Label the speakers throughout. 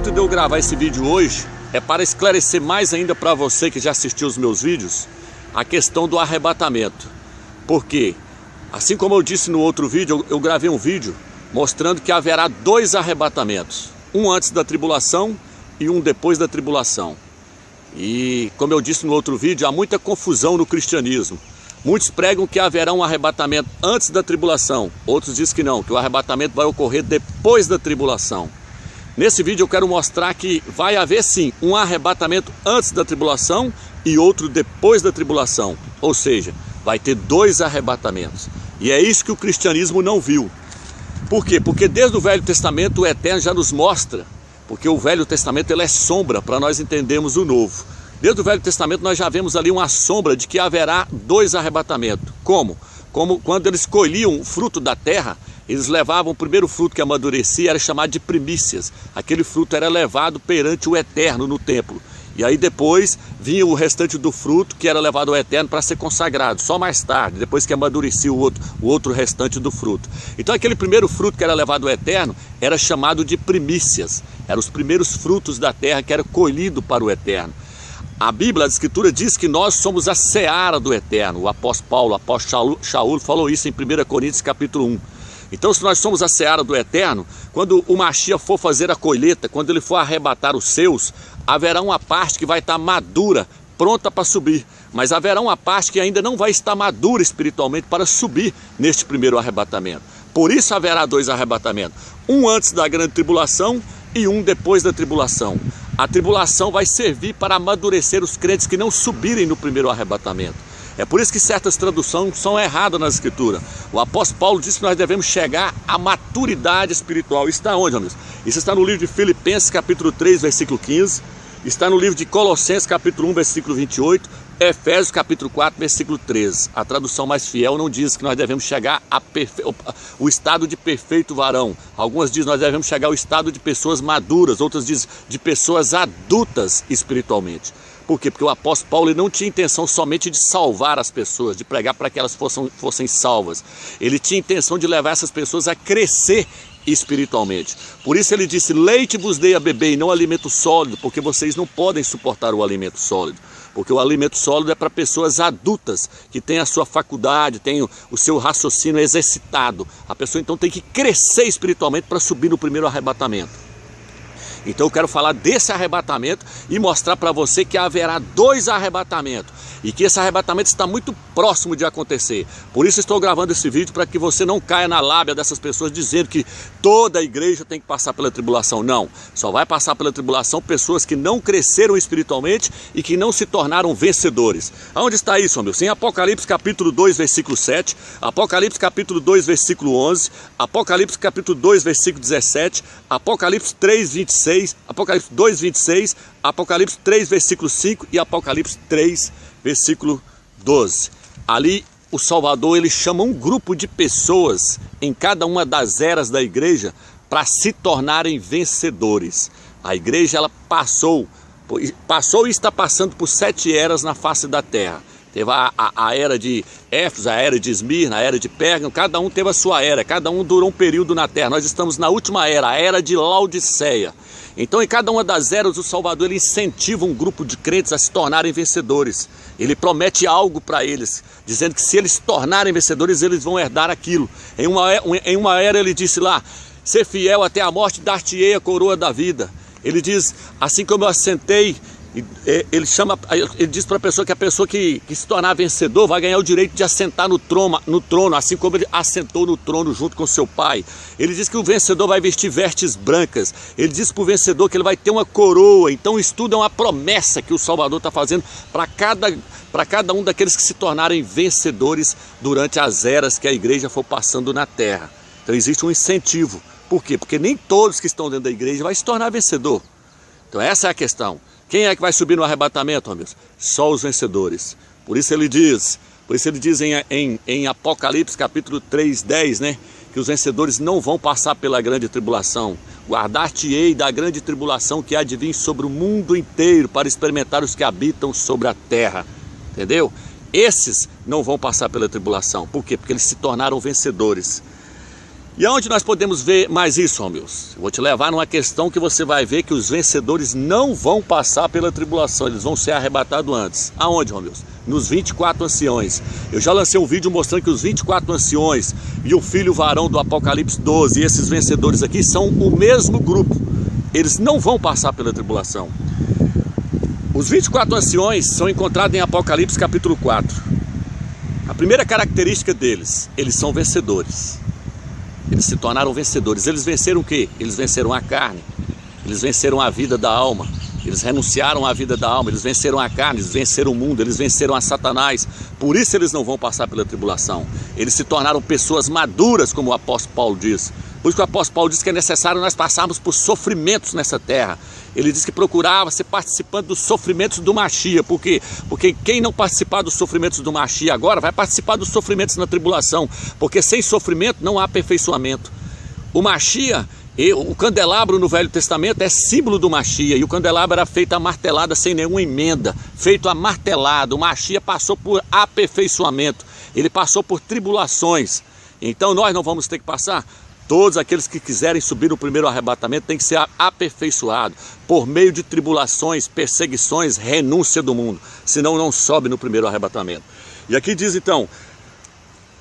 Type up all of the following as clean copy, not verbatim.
Speaker 1: intuito de eu gravar esse vídeo hoje é para esclarecer mais ainda para você que já assistiu os meus vídeos a questão do arrebatamento. Porque, assim como eu disse no outro vídeo, eu gravei um vídeo mostrando que haverá dois arrebatamentos. Um antes da tribulação e um depois da tribulação. E como eu disse no outro vídeo, há muita confusão no cristianismo. Muitos pregam que haverá um arrebatamento antes da tribulação. Outros dizem que não, que o arrebatamento vai ocorrer depois da tribulação. Nesse vídeo eu quero mostrar que vai haver sim um arrebatamento antes da tribulação e outro depois da tribulação. Ou seja, vai ter dois arrebatamentos. E é isso que o cristianismo não viu. Por quê? Porque desde o Velho Testamento o Eterno já nos mostra. Porque o Velho Testamento ele é sombra para nós entendermos o Novo. Desde o Velho Testamento nós já vemos ali uma sombra de que haverá dois arrebatamentos. Como? Como quando eles colhiam o fruto da terra, eles levavam o primeiro fruto que amadurecia, era chamado de primícias. Aquele fruto era levado perante o Eterno no templo. E aí depois vinha o restante do fruto que era levado ao Eterno para ser consagrado, só mais tarde, depois que amadurecia o outro restante do fruto. Então aquele primeiro fruto que era levado ao Eterno era chamado de primícias. Eram os primeiros frutos da terra que era colhido para o Eterno. A Bíblia, a Escritura diz que nós somos a seara do Eterno. O apóstolo Paulo, o apóstolo Shaul falou isso em 1 Coríntios capítulo 1. Então se nós somos a seara do Eterno, quando o Mashiach for fazer a colheita, quando ele for arrebatar os seus, haverá uma parte que vai estar madura, pronta para subir. Mas haverá uma parte que ainda não vai estar madura espiritualmente para subir neste primeiro arrebatamento. Por isso haverá dois arrebatamentos. Um antes da grande tribulação e um depois da tribulação. A tribulação vai servir para amadurecer os crentes que não subirem no primeiro arrebatamento. É por isso que certas traduções são erradas na Escritura. O apóstolo Paulo disse que nós devemos chegar à maturidade espiritual. Isso está onde, amigos? Isso está no livro de Filipenses, capítulo 3, versículo 15. Está no livro de Colossenses, capítulo 1, versículo 28. Efésios, capítulo 4, versículo 13. A tradução mais fiel não diz que nós devemos chegar ao estado de perfeito varão. Algumas dizem que nós devemos chegar ao estado de pessoas maduras. Outras dizem de pessoas adultas espiritualmente. Por quê? Porque o apóstolo Paulo ele não tinha intenção somente de salvar as pessoas, de pregar para que elas fossem salvas. Ele tinha intenção de levar essas pessoas a crescer espiritualmente. Por isso ele disse, leite vos dei a beber e não alimento sólido, porque vocês não podem suportar o alimento sólido. Porque o alimento sólido é para pessoas adultas, que têm a sua faculdade, têm o seu raciocínio exercitado. A pessoa então tem que crescer espiritualmente para subir no primeiro arrebatamento. Então eu quero falar desse arrebatamento e mostrar para você que haverá dois arrebatamentos. E que esse arrebatamento está muito próximo de acontecer. Por isso estou gravando esse vídeo para que você não caia na lábia dessas pessoas dizendo que toda a igreja tem que passar pela tribulação. Não, só vai passar pela tribulação pessoas que não cresceram espiritualmente e que não se tornaram vencedores. Aonde está isso, meu? Em Apocalipse capítulo 2, versículo 7, Apocalipse capítulo 2, versículo 11, Apocalipse capítulo 2, versículo 17, Apocalipse 3, 26, Apocalipse 2, 26, Apocalipse 3, versículo 5 e Apocalipse 3, versículo 12. Ali o Salvador ele chama um grupo de pessoas em cada uma das eras da igreja para se tornarem vencedores. A igreja ela passou e está passando por 7 eras na face da terra. Teve a era de Éfeso, a era de Esmirna, a era de Pérgamo, cada um teve a sua era, cada um durou um período na terra. Nós estamos na última era, a era de Laodiceia. Então em cada uma das eras o Salvador ele incentiva um grupo de crentes a se tornarem vencedores. Ele promete algo para eles, dizendo que se eles se tornarem vencedores eles vão herdar aquilo. Em uma era ele disse lá, ser fiel até a morte, dar-te-ei a coroa da vida. Ele diz, assim como eu assentei, ele diz para a pessoa que se tornar vencedor vai ganhar o direito de assentar no trono, assim como ele assentou no trono junto com seu pai. Ele diz que o vencedor vai vestir vestes brancas. Ele diz para o vencedor que ele vai ter uma coroa. Então isso tudo é uma promessa que o Salvador está fazendo para cada um daqueles que se tornarem vencedores durante as eras que a igreja for passando na terra. Então existe um incentivo. Por quê? Porque nem todos que estão dentro da igreja vai se tornar vencedor. Então essa é a questão. Quem é que vai subir no arrebatamento, amigos? Só os vencedores. Por isso ele diz em Apocalipse capítulo 3, 10, né? Que os vencedores não vão passar pela grande tribulação. Guardar-te-ei da grande tribulação que há de vir sobre o mundo inteiro para experimentar os que habitam sobre a terra. Entendeu? Esses não vão passar pela tribulação. Por quê? Porque eles se tornaram vencedores. E aonde nós podemos ver mais isso, Romilson? Vou te levar numa questão que você vai ver que os vencedores não vão passar pela tribulação, eles vão ser arrebatados antes. Aonde, Romilson? Nos 24 anciões. Eu já lancei um vídeo mostrando que os 24 anciões e o filho varão do Apocalipse 12, e esses vencedores aqui são o mesmo grupo. Eles não vão passar pela tribulação. Os 24 anciões são encontrados em Apocalipse capítulo 4. A primeira característica deles, eles são vencedores. Eles se tornaram vencedores. Eles venceram o quê? Eles venceram a carne. Eles venceram a vida da alma. Eles renunciaram à vida da alma. Eles venceram a carne, eles venceram o mundo, eles venceram a Satanás. Por isso eles não vão passar pela tribulação. Eles se tornaram pessoas maduras, como o apóstolo Paulo diz. Por isso que o apóstolo Paulo diz que é necessário nós passarmos por sofrimentos nessa terra. Ele diz que procurava ser participante dos sofrimentos do Machia. Por quê? Porque quem não participar dos sofrimentos do Machia agora vai participar dos sofrimentos na tribulação. Porque sem sofrimento não há aperfeiçoamento. O Machia, o candelabro no Velho Testamento é símbolo do Machia. E o candelabro era feito a martelada sem nenhuma emenda. Feito a martelada. O Machia passou por aperfeiçoamento. Ele passou por tribulações. Então nós não vamos ter que passar. Todos aqueles que quiserem subir no primeiro arrebatamento têm que ser aperfeiçoados por meio de tribulações, perseguições, renúncia do mundo. Senão não sobe no primeiro arrebatamento. E aqui diz então,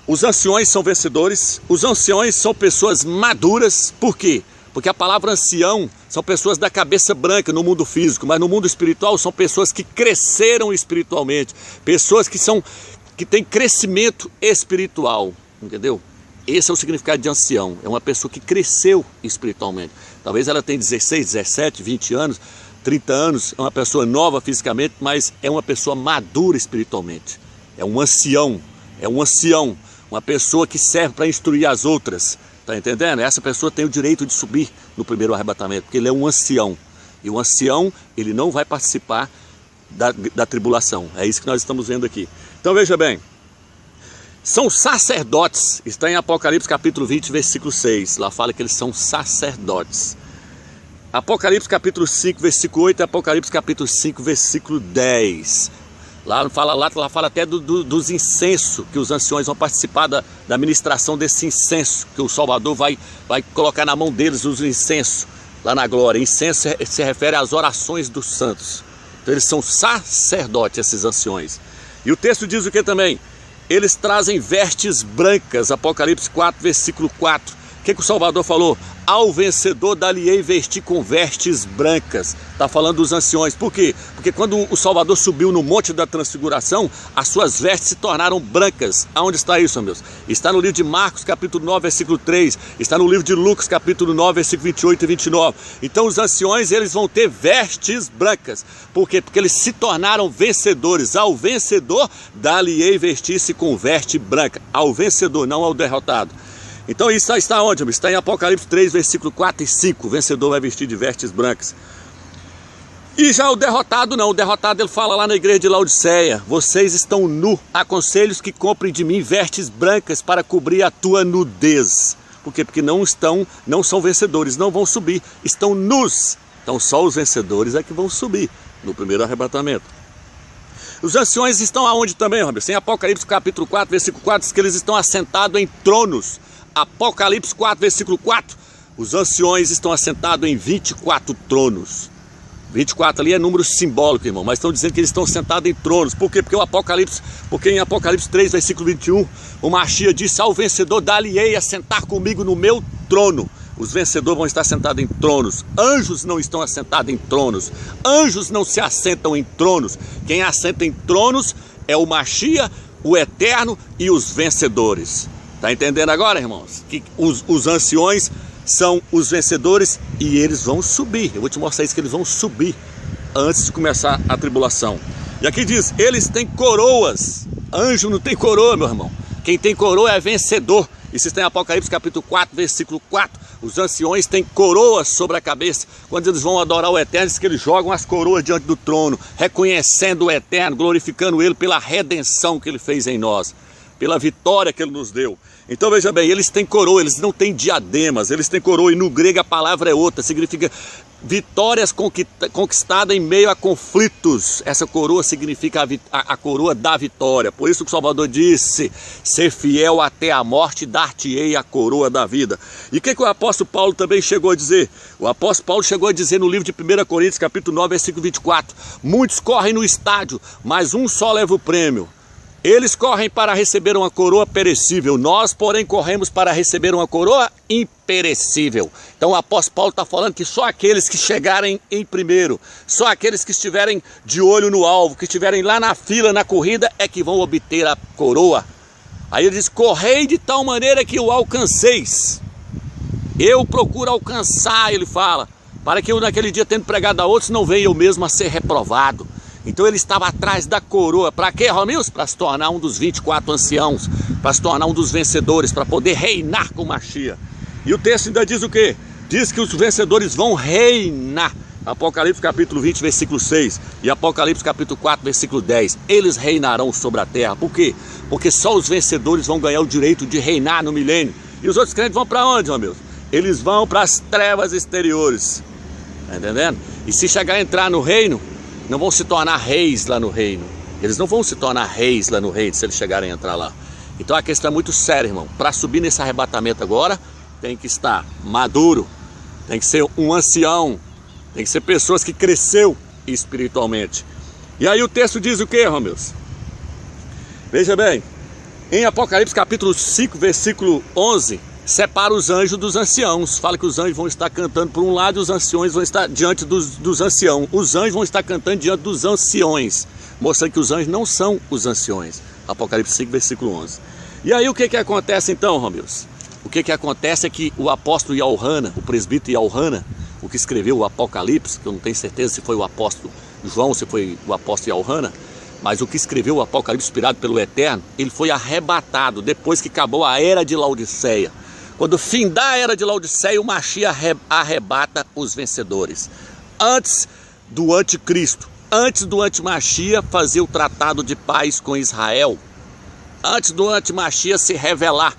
Speaker 1: os anciões são vencedores, os anciões são pessoas maduras. Por quê? Porque a palavra ancião são pessoas da cabeça branca no mundo físico, mas no mundo espiritual são pessoas que cresceram espiritualmente. Pessoas que têm crescimento espiritual, entendeu? Esse é o significado de ancião, é uma pessoa que cresceu espiritualmente. Talvez ela tenha 16, 17, 20 anos, 30 anos, é uma pessoa nova fisicamente, mas é uma pessoa madura espiritualmente. É um ancião, uma pessoa que serve para instruir as outras. Está entendendo? Essa pessoa tem o direito de subir no primeiro arrebatamento, porque ele é um ancião. E o ancião, ele não vai participar da tribulação. É isso que nós estamos vendo aqui. Então veja bem. São sacerdotes, está em Apocalipse capítulo 20, versículo 6, lá fala que eles são sacerdotes. Apocalipse capítulo 5, versículo 8, Apocalipse capítulo 5, versículo 10. Lá fala até dos incensos, que os anciões vão participar da ministração desse incenso, que o Salvador vai colocar na mão deles os incensos, lá na glória. Incenso se refere às orações dos santos. Então eles são sacerdotes, esses anciões. E o texto diz o que também? Eles trazem vestes brancas, Apocalipse 4, versículo 4. O que o Salvador falou? Ao vencedor dar-lhe-ei vestir com vestes brancas. Está falando dos anciões. Por quê? Porque quando o Salvador subiu no Monte da Transfiguração, as suas vestes se tornaram brancas. Aonde está isso, meus? Está no livro de Marcos, capítulo 9, versículo 3. Está no livro de Lucas, capítulo 9, versículo 28 e 29. Então os anciões, eles vão ter vestes brancas. Por quê? Porque eles se tornaram vencedores. Ao vencedor, dar-lhe-ei vestir-se com veste branca. Ao vencedor, não ao derrotado. Então isso está onde? Está em Apocalipse 3, versículo 4 e 5. O vencedor vai vestir de vestes brancas. E já o derrotado não. O derrotado ele fala lá na igreja de Laodiceia. Vocês estão nu. Aconselho que comprem de mim vestes brancas para cobrir a tua nudez. Por quê? Porque não são vencedores, não vão subir. Estão nus. Então só os vencedores é que vão subir no primeiro arrebatamento. Os anciões estão aonde também, Robert? Em Apocalipse capítulo 4, versículo 4, diz que eles estão assentados em tronos. Apocalipse 4, versículo 4, os anciões estão assentados em 24 tronos. 24 ali é número simbólico, irmão, mas estão dizendo que eles estão sentados em tronos. Por quê? Porque em Apocalipse 3, versículo 21, o Machia disse: ao vencedor dar-lhe-ei a sentar comigo no meu trono. Os vencedores vão estar sentados em tronos. Anjos não estão assentados em tronos. Anjos não se assentam em tronos. Quem assenta em tronos é o Machia, o Eterno e os vencedores. Está entendendo agora, irmãos? Que os anciões são os vencedores e eles vão subir. Eu vou te mostrar isso, que eles vão subir antes de começar a tribulação. E aqui diz, eles têm coroas. Anjo não tem coroa, meu irmão. Quem tem coroa é vencedor. Isso está em Apocalipse capítulo 4, versículo 4. Os anciões têm coroas sobre a cabeça. Quando eles vão adorar o Eterno, diz que eles jogam as coroas diante do trono, reconhecendo o Eterno, glorificando Ele pela redenção que Ele fez em nós. pela vitória que Ele nos deu. Então veja bem, eles têm coroa, eles não têm diademas, eles têm coroa, e no grego a palavra é outra, significa vitórias conquistadas em meio a conflitos. Essa coroa significa a coroa da vitória. Por isso que o Salvador disse: ser fiel até a morte, dar-te-ei a coroa da vida. E o que o apóstolo Paulo também chegou a dizer? O apóstolo Paulo chegou a dizer no livro de 1 Coríntios, capítulo 9, versículo 24: muitos correm no estádio, mas um só leva o prêmio. Eles correm para receber uma coroa perecível, nós, porém, corremos para receber uma coroa imperecível. Então o apóstolo Paulo está falando que só aqueles que chegarem em primeiro, só aqueles que estiverem de olho no alvo, que estiverem lá na fila, na corrida, é que vão obter a coroa. Aí ele diz: correi de tal maneira que o alcanceis. Eu procuro alcançar, ele fala, para que eu naquele dia, tendo pregado a outros, não venha eu mesmo a ser reprovado. Então ele estava atrás da coroa. Para quê, Romilson? Para se tornar um dos 24 anciãos, para se tornar um dos vencedores, para poder reinar com Mashiach. E o texto ainda diz o quê? Diz que os vencedores vão reinar. Apocalipse capítulo 20, versículo 6 e Apocalipse capítulo 4, versículo 10. Eles reinarão sobre a terra. Por quê? Porque só os vencedores vão ganhar o direito de reinar no milênio. E os outros crentes vão para onde, Romilson? Eles vão para as trevas exteriores. Tá entendendo? E se chegar a entrar no reino, não vão se tornar reis lá no reino. Eles não vão se tornar reis lá no reino se eles chegarem a entrar lá. Então a questão é muito séria, irmão. Para subir nesse arrebatamento agora, tem que estar maduro, tem que ser um ancião, tem que ser pessoas que cresceu espiritualmente. E aí o texto diz o que, Romilson? Veja bem, em Apocalipse capítulo 5, versículo 11, separa os anjos dos anciãos. Fala que os anjos vão estar cantando por um lado e os anciões vão estar diante dos anciãos. Os anjos vão estar cantando diante dos anciões, mostrando que os anjos não são os anciões. Apocalipse 5, versículo 11. E aí o que acontece então, Romilson? O que acontece é que o apóstolo Yohanan, o presbítero Yohanan, o que escreveu o Apocalipse, que eu não tenho certeza se foi o apóstolo João, se foi o apóstolo Yohanan, mas o que escreveu o Apocalipse inspirado pelo Eterno, ele foi arrebatado depois que acabou a era de Laodiceia. Quando findar a era de Laodiceia, o Mashiach arrebata os vencedores. Antes do anticristo, antes do anti-Mashiach fazer o tratado de paz com Israel, antes do anti-Mashiach se revelar.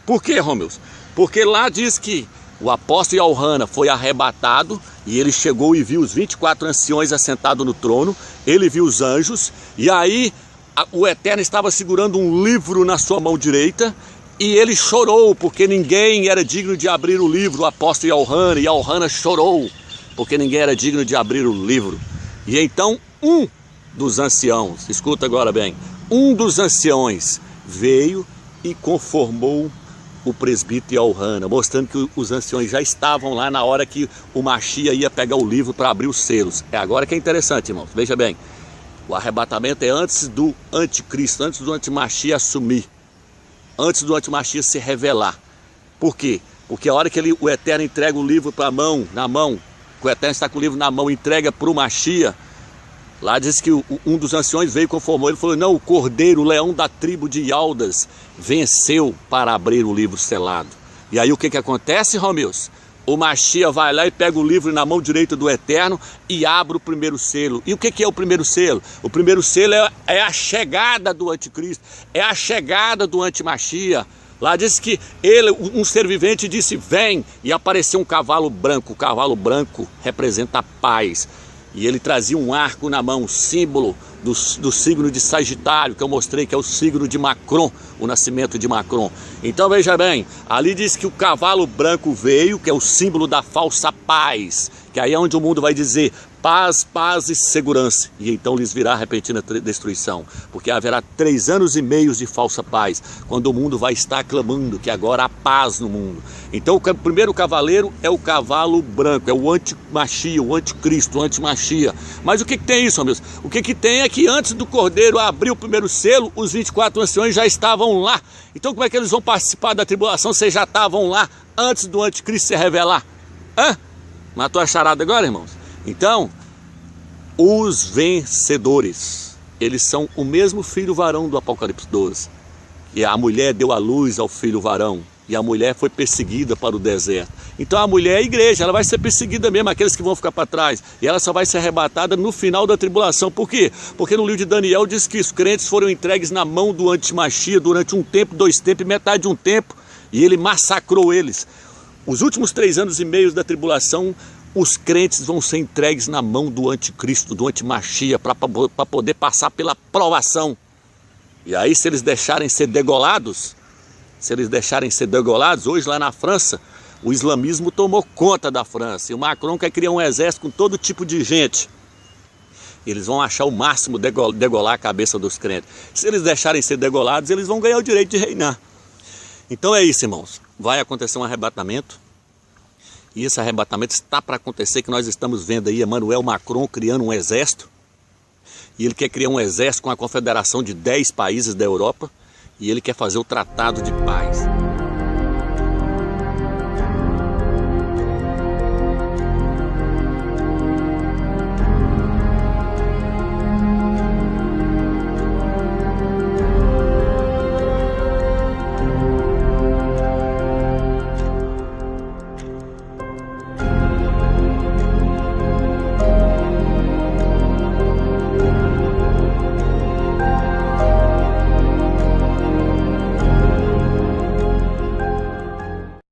Speaker 1: Por quê, Romilson? Porque lá diz que o apóstolo Yohanan foi arrebatado e ele chegou e viu os 24 anciões assentados no trono, ele viu os anjos, e aí o Eterno estava segurando um livro na sua mão direita, e ele chorou, porque ninguém era digno de abrir o livro. O apóstolo Yohanan, e Yohanan chorou, porque ninguém era digno de abrir o livro. E então um dos anciãos, escuta agora bem, um dos anciões veio e conformou o presbítero Yohanan, mostrando que os anciões já estavam lá na hora que o Mashiach ia pegar o livro para abrir os selos. É agora que é interessante, irmãos. Veja bem, o arrebatamento é antes do anticristo, antes do anti-Mashiach assumir, antes do anti-Mashiach se revelar. Por quê? Porque a hora que o Eterno entrega o livro na mão, que o Eterno está com o livro na mão, entrega para o Mashiach, lá diz que um dos anciões veio e conformou, ele falou: não, o cordeiro, o leão da tribo de Aldas, venceu para abrir o livro selado. E aí o que acontece, Romilson? O Mashiach vai lá e pega o livro na mão direita do Eterno e abre o primeiro selo. E o que é o primeiro selo? O primeiro selo é a chegada do anticristo, é a chegada do anti-Mashiach. Lá diz que ele, um ser vivente, disse: vem, e apareceu um cavalo branco. O cavalo branco representa a paz. E ele trazia um arco na mão, símbolo do signo de Sagitário, que eu mostrei que é o signo de Macron, o nascimento de Macron. Então veja bem, ali diz que o cavalo branco veio, que é o símbolo da falsa paz, que aí é onde o mundo vai dizer paz, paz e segurança. E então lhes virá repentina destruição, porque haverá 3 anos e meio de falsa paz, quando o mundo vai estar clamando que agora há paz no mundo. Então o primeiro cavaleiro é o cavalo branco, é o anti-Mashiach, o anticristo, o anti-Mashiach. Mas o que tem isso, meus? O que tem é que antes do cordeiro abrir o primeiro selo, os 24 anciões já estavam lá. Então como é que eles vão participar da tribulação se já estavam lá antes do anticristo se revelar? Hã? Matou a charada agora, irmãos? Então, os vencedores, eles são o mesmo filho varão do Apocalipse 12. E a mulher deu à luz ao filho varão. E a mulher foi perseguida para o deserto. Então a mulher é a igreja, ela vai ser perseguida mesmo, aqueles que vão ficar para trás. E ela só vai ser arrebatada no final da tribulação. Por quê? Porque no livro de Daniel diz que os crentes foram entregues na mão do antimachia durante 1 tempo, 2 tempos, metade de 1 tempo. E ele massacrou eles. Os últimos 3 anos e meio da tribulação, os crentes vão ser entregues na mão do anticristo, do antimachia, para poder passar pela provação. E aí, se eles deixarem ser degolados, hoje lá na França, o islamismo tomou conta da França. E o Macron quer criar um exército com todo tipo de gente. Eles vão achar o máximo degolar a cabeça dos crentes. Se eles deixarem ser degolados, eles vão ganhar o direito de reinar. Então é isso, irmãos. Vai acontecer um arrebatamento. E esse arrebatamento está para acontecer, que nós estamos vendo aí Emmanuel Macron criando um exército. E ele quer criar um exército com a confederação de 10 países da Europa. E ele quer fazer o tratado de paz.